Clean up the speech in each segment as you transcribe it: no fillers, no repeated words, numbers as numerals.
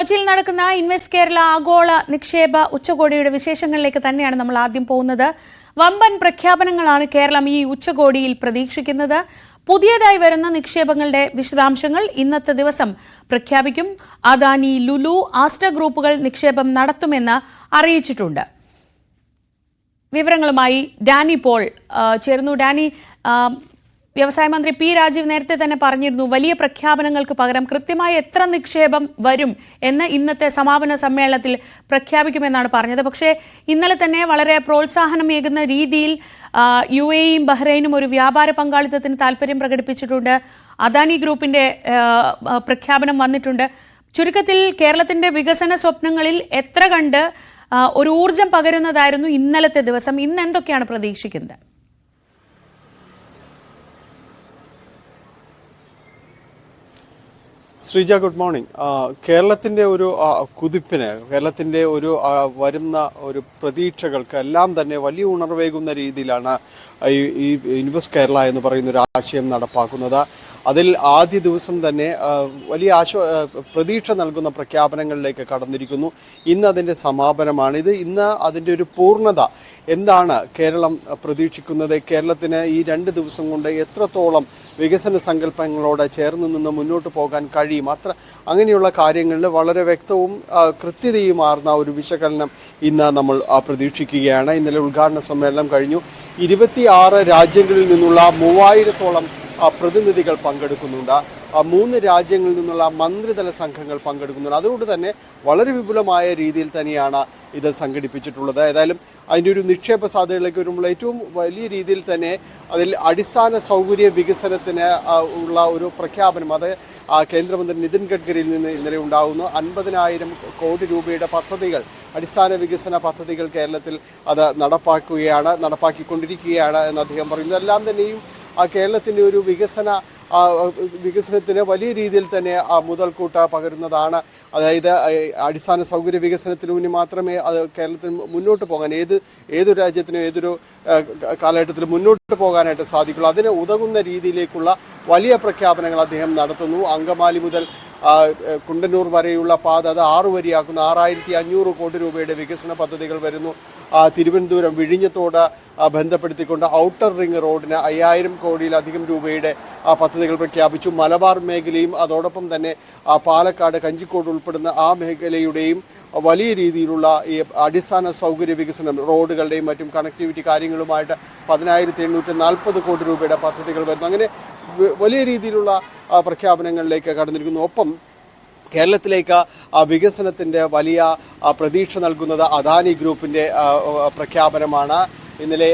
കൊച്ചിയിൽ നടക്കുന്ന ഇൻവെസ്റ്റ് കേരള ആഗോള നിക്ഷേപ ഉച്ചകോടിയുടെ വിശേഷങ്ങളിലേക്ക് തന്നെയാണ് നമ്മൾ ആദ്യം പോകുന്നത്. വമ്പൻ പ്രഖ്യാപനങ്ങളാണ് കേരളം ഈ ഉച്ചകോടിയിൽ പ്രതീക്ഷിക്കുന്നത്. പുതിയതായി വരുന്ന നിക്ഷേപങ്ങളുടെ വിശദാംശങ്ങൾ ഇന്നത്തെ ദിവസം പ്രഖ്യാപിക്കും. അദാനി, ലുലു, ആസ്റ്റർ ഗ്രൂപ്പുകൾ നിക്ഷേപം നടത്തുമെന്ന് അറിയിച്ചിട്ടുണ്ട്. വിവരങ്ങളുമായി ഡാനി പോൾ ചേർന്നു. ഡാനി, വ്യവസായ മന്ത്രി പി രാജീവ് നേരത്തെ തന്നെ പറഞ്ഞിരുന്നു, വലിയ പ്രഖ്യാപനങ്ങൾക്ക് പകരം കൃത്യമായി എത്ര നിക്ഷേപം വരും എന്ന് ഇന്നത്തെ സമാപന സമ്മേളനത്തിൽ പ്രഖ്യാപിക്കുമെന്നാണ് പറഞ്ഞത്. പക്ഷേ ഇന്നലെ തന്നെ വളരെ പ്രോത്സാഹനമേകുന്ന രീതിയിൽ UAEയും ബഹ്റൈനും ഒരു വ്യാപാര പങ്കാളിത്തത്തിന് താല്പര്യം പ്രകടിപ്പിച്ചിട്ടുണ്ട്. അദാനി ഗ്രൂപ്പിന്റെ പ്രഖ്യാപനം വന്നിട്ടുണ്ട്. ചുരുക്കത്തിൽ കേരളത്തിന്റെ വികസന സ്വപ്നങ്ങളിൽ എത്ര കണ്ട് ഒരു ഊർജം പകരുന്നതായിരുന്നു ഇന്നലത്തെ ദിവസം. ഇന്ന് എന്തൊക്കെയാണ് പ്രതീക്ഷിക്കുന്നത്? Sreeja, good morning. കേരളത്തിൻ്റെ ഒരു കുതിപ്പിന്, കേരളത്തിൻ്റെ ഒരു വരുന്ന ഒരു പ്രതീക്ഷകൾക്ക് എല്ലാം തന്നെ വലിയ ഉണർവേകുന്ന രീതിയിലാണ് ഈ ഇൻവെസ്റ്റ് കേരള എന്ന് പറയുന്ന ഒരു ആശയം നടപ്പാക്കുന്നത്. അതിൽ ആദ്യ ദിവസം തന്നെ വലിയ പ്രതീക്ഷ നൽകുന്ന പ്രഖ്യാപനങ്ങളിലേക്ക് കടന്നിരിക്കുന്നു. ഇന്ന് അതിൻ്റെ സമാപനമാണിത്. ഇന്ന് അതിൻ്റെ ഒരു പൂർണ്ണത എന്താണ് കേരളം പ്രതീക്ഷിക്കുന്നത്, കേരളത്തിന് ഈ 2 ദിവസം കൊണ്ട് എത്രത്തോളം വികസന സങ്കല്പങ്ങളോടെ ചേർന്ന് നിന്ന് മുന്നോട്ട് പോകാൻ കഴിയും, അങ്ങനെയുള്ള കാര്യങ്ങളിൽ വളരെ വ്യക്തവും കൃത്യതയുമാർന്ന ഒരു വിശകലനം ഇന്ന് നമ്മൾ പ്രതീക്ഷിക്കുകയാണ്. ഇന്നലെ ഉദ്ഘാടന സമ്മേളനം കഴിഞ്ഞു. 26 രാജ്യങ്ങളിൽ നിന്നുള്ള 3000-ഓളം പ്രതിനിധികൾ പങ്കെടുക്കുന്നുണ്ട്. 3 രാജ്യങ്ങളിൽ നിന്നുള്ള മന്ത്രിതല സംഘങ്ങൾ പങ്കെടുക്കുന്നുണ്ട്. അതുകൊണ്ട് തന്നെ വളരെ വിപുലമായ രീതിയിൽ തന്നെയാണ് ഇത് സംഘടിപ്പിച്ചിട്ടുള്ളത്. ഏതായാലും അതിൻ്റെ ഒരു നിക്ഷേപ സാധ്യതകളിലേക്ക് വരുമ്പോൾ ഏറ്റവും വലിയ രീതിയിൽ തന്നെ അതിൽ അടിസ്ഥാന സൗകര്യ വികസനത്തിന് ഉള്ള ഒരു പ്രഖ്യാപനം, അത് കേന്ദ്രമന്ത്രി നിതിൻ ഗഡ്കരിയിൽ നിന്ന് ഇന്നലെ ഉണ്ടാകുന്നു. 50,000 കോടി രൂപയുടെ പദ്ധതികൾ, അടിസ്ഥാന വികസന പദ്ധതികൾ കേരളത്തിൽ അത് നടപ്പാക്കിക്കൊണ്ടിരിക്കുകയാണ് എന്ന് അദ്ദേഹം പറയുന്നു. എല്ലാം തന്നെയും കേരളത്തിൻ്റെ ഒരു വികസനത്തിന് വലിയ രീതിയിൽ തന്നെ മുതൽക്കൂട്ട് പകരുന്നതാണ്. അതായത് അടിസ്ഥാന സൗകര്യ വികസനത്തിന് വേണ്ടി മാത്രമേ അത് കേരളത്തിന് മുന്നോട്ട് പോകാൻ, ഏതൊരു രാജ്യത്തിനും ഏതൊരു കാലഘട്ടത്തിലും മുന്നോട്ട് പോകാനായിട്ട് സാധിക്കുള്ളൂ. അതിന് ഉതകുന്ന രീതിയിലേക്കുള്ള വലിയ പ്രഖ്യാപനങ്ങൾ അദ്ദേഹം നടത്തുന്നു. അങ്കമാലി മുതൽ കുണ്ടന്നൂർ വരെയുള്ള പാത അത് 6 വരിയാക്കുന്ന 6500 കോടി രൂപയുടെ വികസന പദ്ധതികൾ വരുന്നു. തിരുവനന്തപുരം വിഴിഞ്ഞത്തോട് ബന്ധപ്പെടുത്തിക്കൊണ്ട് ഔട്ടർ റിംഗ് റോഡിന് 5000 കോടിയിലധികം രൂപയുടെ പദ്ധതികൾ പ്രഖ്യാപിച്ചു. മലബാർ മേഖലയും അതോടൊപ്പം തന്നെ പാലക്കാട്, കഞ്ചിക്കോട് ഉൾപ്പെടുന്ന ആ മേഖലയുടെയും വലിയ രീതിയിലുള്ള ഈ അടിസ്ഥാന സൗകര്യ വികസനം, റോഡുകളുടെയും മറ്റും കണക്ടിവിറ്റി കാര്യങ്ങളുമായിട്ട് 10,840 കോടി രൂപയുടെ പദ്ധതികൾ വരുന്നു. അങ്ങനെ വലിയ രീതിയിലുള്ള പ്രഖ്യാപനങ്ങളിലേക്ക് കടന്നിരിക്കുന്നു. ഒപ്പം കേരളത്തിലേക്ക് വികസനത്തിൻ്റെ വലിയ പ്രതീക്ഷ നൽകുന്നത് അദാനി ഗ്രൂപ്പിൻ്റെ പ്രഖ്യാപനമാണ്. ഇന്നലെ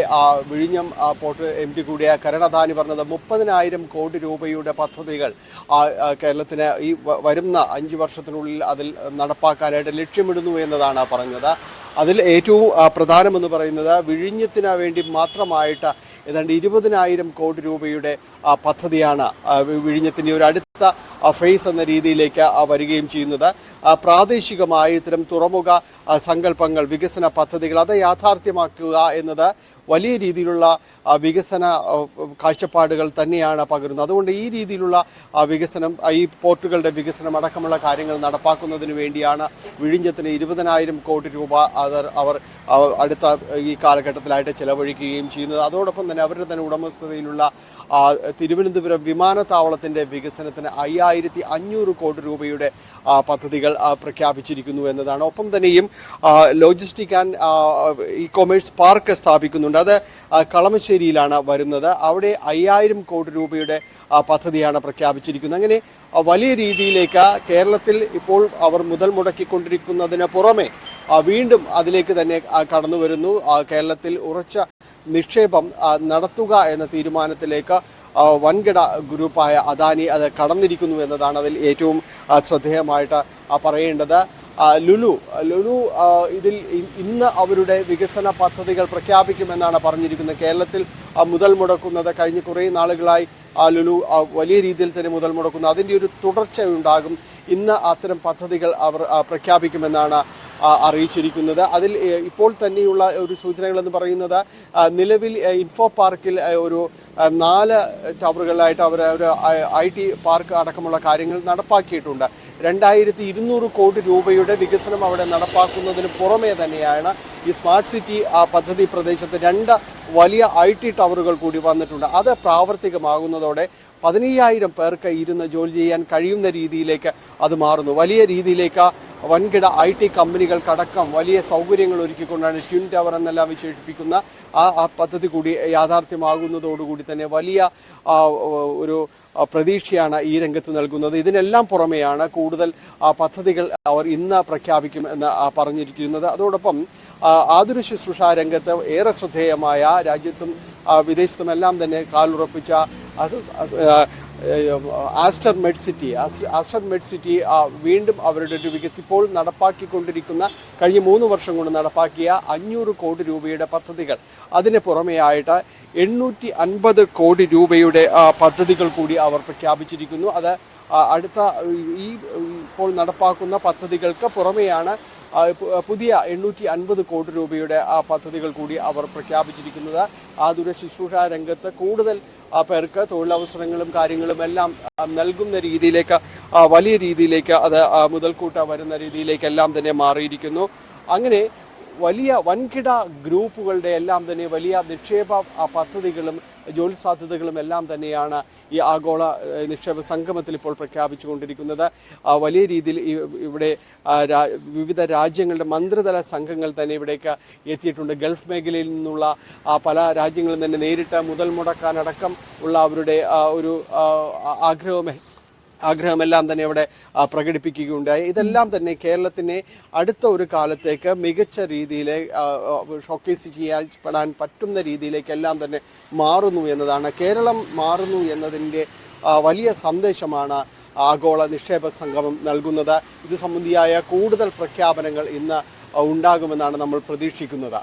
വിഴിഞ്ഞം പോർട്ട് MD കൂടിയ കരൺ അദാനി പറഞ്ഞത് 30,000 കോടി രൂപയുടെ പദ്ധതികൾ കേരളത്തിന് ഈ വരുന്ന 5 വർഷത്തിനുള്ളിൽ അതിൽ നടപ്പാക്കാനായിട്ട് ലക്ഷ്യമിടുന്നു എന്നതാണ് പറഞ്ഞത്. അതിൽ ഏറ്റവും പ്രധാനമെന്ന് പറയുന്നത് വിഴിഞ്ഞത്തിന് വേണ്ടി മാത്രമായിട്ട് ഏതാണ്ട് 20,000 കോടി രൂപയുടെ പദ്ധതിയാണ് വിഴിഞ്ഞത്തിൻ്റെ ഒരു അടുത്ത ഫേസ് എന്ന രീതിയിലേക്ക് വരികയും ചെയ്യുന്നത്. പ്രാദേശികമായി ഇത്തരം തുറമുഖ സങ്കല്പങ്ങൾ, വികസന പദ്ധതികൾ അത് യാഥാർത്ഥ്യമാക്കുക എന്നത് വലിയ രീതിയിലുള്ള വികസന കാഴ്ചപ്പാടുകൾ തന്നെയാണ് പകരുന്നത്. അതുകൊണ്ട് ഈ രീതിയിലുള്ള വികസനം, ഈ പോർട്ടുകളുടെ വികസനം അടക്കമുള്ള കാര്യങ്ങൾ നടപ്പാക്കുന്നതിന് വേണ്ടിയാണ് വിഴിഞ്ഞത്തിന് 20,000 കോടി രൂപ അവർ അടുത്ത ഈ കാലഘട്ടത്തിലായിട്ട് ചെലവഴിക്കുകയും ചെയ്യുന്നത്. അതോടൊപ്പം തന്നെ അവരുടെ തന്നെ ഉടമസ്ഥതയിലുള്ള തിരുവനന്തപുരം വിമാനത്താവളത്തിൻ്റെ വികസനത്തിന് 5,500 കോടി രൂപയുടെ പദ്ധതികൾ പ്രഖ്യാപിച്ചിരിക്കുന്നു എന്നതാണ്. ഒപ്പം തന്നെയും ലോജിസ്റ്റിക് ആൻഡ് ഇ-കൊമേഴ്സ് പാർക്ക് സ്ഥാപിക്കുന്നുണ്ട്. അത് കളമശ്ശേരിയിലാണ് വരുന്നത്. അവിടെ 5,000 കോടി രൂപയുടെ പദ്ധതിയാണ് പ്രഖ്യാപിച്ചിരിക്കുന്നത്. അങ്ങനെ വലിയ രീതിയിലേക്ക് കേരളത്തിൽ ഇപ്പോൾ അവർ മുതൽ മുടക്കിക്കൊണ്ടിരിക്കുന്നതിന് പുറമെ വീണ്ടും അതിലേക്ക് തന്നെ കടന്നു വരുന്നു. കേരളത്തിൽ ഉറച്ച നിക്ഷേപം നടത്തുക എന്ന തീരുമാനത്തിലേക്ക് വൻകിട ഗ്രൂപ്പായ അദാനി അത് കടന്നിരിക്കുന്നു എന്നതാണ് അതിൽ ഏറ്റവും ശ്രദ്ധേയമായിട്ട് പറയേണ്ടത്. ലുലു ഇതിൽ ഇന്ന് അവരുടെ വികസന പദ്ധതികൾ പ്രഖ്യാപിക്കുമെന്നാണ് പറഞ്ഞിരിക്കുന്നത്. കേരളത്തിൽ മുതൽ മുടക്കുന്നത് കഴിഞ്ഞ കുറേ നാളുകളായി ലുലു വലിയ രീതിയിൽ തന്നെ മുതൽ മുടക്കുന്നു. അതിൻ്റെ ഒരു തുടർച്ചയുണ്ടാകും. ഇന്ന് അത്തരം പദ്ധതികൾ അവർ പ്രഖ്യാപിക്കുമെന്നാണ് അറിയിച്ചിരിക്കുന്നത്. അതിൽ ഇപ്പോൾ തന്നെയുള്ള ഒരു സൂചനകളെന്ന് പറയുന്നത് നിലവിൽ ഇൻഫോ പാർക്കിൽ ഒരു 4 ടവറുകളിലായിട്ട് അവർ ഒരു IT പാർക്ക് അടക്കമുള്ള കാര്യങ്ങൾ നടപ്പാക്കിയിട്ടുണ്ട്. 2200 കോടി രൂപയുടെ വികസനം അവിടെ നടപ്പാക്കുന്നതിന് പുറമേ തന്നെയാണ് ഈ സ്മാർട്ട് സിറ്റി പദ്ധതി പ്രദേശത്ത് 2 വലിയ IT ടവറുകൾ കൂടി വന്നിട്ടുണ്ട്. അത് പ്രാവർത്തികമാകുന്നതോടെ 15,000 പേർക്ക് ഇരുന്ന് ജോലി ചെയ്യാൻ കഴിയുന്ന രീതിയിലേക്ക് അത് മാറുന്നു. വലിയ രീതിയിലേക്ക് വൻകിട IT കമ്പനികൾക്കടക്കം വലിയ സൗകര്യങ്ങൾ ഒരുക്കിക്കൊണ്ടാണ് ട്വിൻ ടവർ എന്നെല്ലാം വിശേഷിപ്പിക്കുന്ന ആ പദ്ധതി കൂടി യാഥാർത്ഥ്യമാകുന്നതോടുകൂടി തന്നെ വലിയ ഒരു പ്രതീക്ഷയാണ് ഈ രംഗത്ത് നൽകുന്നത്. ഇതിനെല്ലാം പുറമെയാണ് കൂടുതൽ പദ്ധതികൾ അവർ ഇന്ന് പ്രഖ്യാപിക്കും എന്ന് പറഞ്ഞിരിക്കുന്നത്. അതോടൊപ്പം ആതുര ശുശ്രൂഷ രംഗത്ത് ഏറെ ശ്രദ്ധേയമായ രാജ്യത്തും വിദേശത്തുമെല്ലാം തന്നെ കാലുറപ്പിച്ച ആസ്റ്റർ മെഡ് സിറ്റി വീണ്ടും അവരുടെ ഒരു ഇപ്പോൾ നടപ്പാക്കിക്കൊണ്ടിരിക്കുന്ന കഴിഞ്ഞ 3 വർഷം കൊണ്ട് നടപ്പാക്കിയ 500 കോടി രൂപയുടെ പദ്ധതികൾ, അതിന് പുറമെയായിട്ട് 850 കോടി രൂപയുടെ പദ്ധതികൾ കൂടി അവർ പ്രഖ്യാപിച്ചിരിക്കുന്നു. അത് അടുത്ത ഇപ്പോൾ നടപ്പാക്കുന്ന പദ്ധതികൾക്ക് പുറമെയാണ് പുതിയ 850 കോടി രൂപയുടെ പദ്ധതികൾ കൂടി അവർ പ്രഖ്യാപിച്ചിരിക്കുന്നത്. ആതുര ശുശ്രൂഷ രംഗത്ത് കൂടുതൽ പേർക്ക് തൊഴിലവസരങ്ങളും കാര്യങ്ങളും എല്ലാം നൽകുന്ന രീതിയിലേക്ക് വലിയ രീതിയിലേക്ക് അത് മുതൽക്കൂട്ട വരുന്ന രീതിയിലേക്കെല്ലാം തന്നെ മാറിയിരിക്കുന്നു. അങ്ങനെ വലിയ വൻകിട ഗ്രൂപ്പുകളുടെ എല്ലാം തന്നെ വലിയ നിക്ഷേപ പദ്ധതികളും ജോലി സാധ്യതകളും എല്ലാം തന്നെയാണ് ഈ ആഗോള നിക്ഷേപ സംഗമത്തിൽ ഇപ്പോൾ പ്രഖ്യാപിച്ചുകൊണ്ടിരിക്കുന്നത്. വലിയ രീതിയിൽ ഇവിടെ വിവിധ രാജ്യങ്ങളുടെ മന്ത്രിതല സംഘങ്ങൾ തന്നെ ഇവിടേക്ക് എത്തിയിട്ടുണ്ട്. ഗൾഫ് മേഖലയിൽ നിന്നുള്ള പല രാജ്യങ്ങളിൽ തന്നെ നേരിട്ട് മുതൽ മുടക്കാനടക്കം ഉള്ള അവരുടെ ഒരു ആഗ്രഹമെല്ലാം തന്നെ അവിടെ പ്രകടിപ്പിക്കുകയുണ്ടായി. ഇതെല്ലാം തന്നെ കേരളത്തിനെ അടുത്ത ഒരു കാലത്തേക്ക് മികച്ച രീതിയിൽ ഷോക്കേസ് ചെയ്യപ്പെടാൻ പറ്റുന്ന രീതിയിലേക്കെല്ലാം തന്നെ മാറുന്നു എന്നതാണ്. കേരളം മാറുന്നു എന്നതിൻ്റെ വലിയ സന്ദേശമാണ് ആഗോള നിക്ഷേപ സംഗമം നൽകുന്നത്. ഇത് സംബന്ധിയായ കൂടുതൽ പ്രഖ്യാപനങ്ങൾ ഇന്ന് ഉണ്ടാകുമെന്നാണ് നമ്മൾ പ്രതീക്ഷിക്കുന്നത്.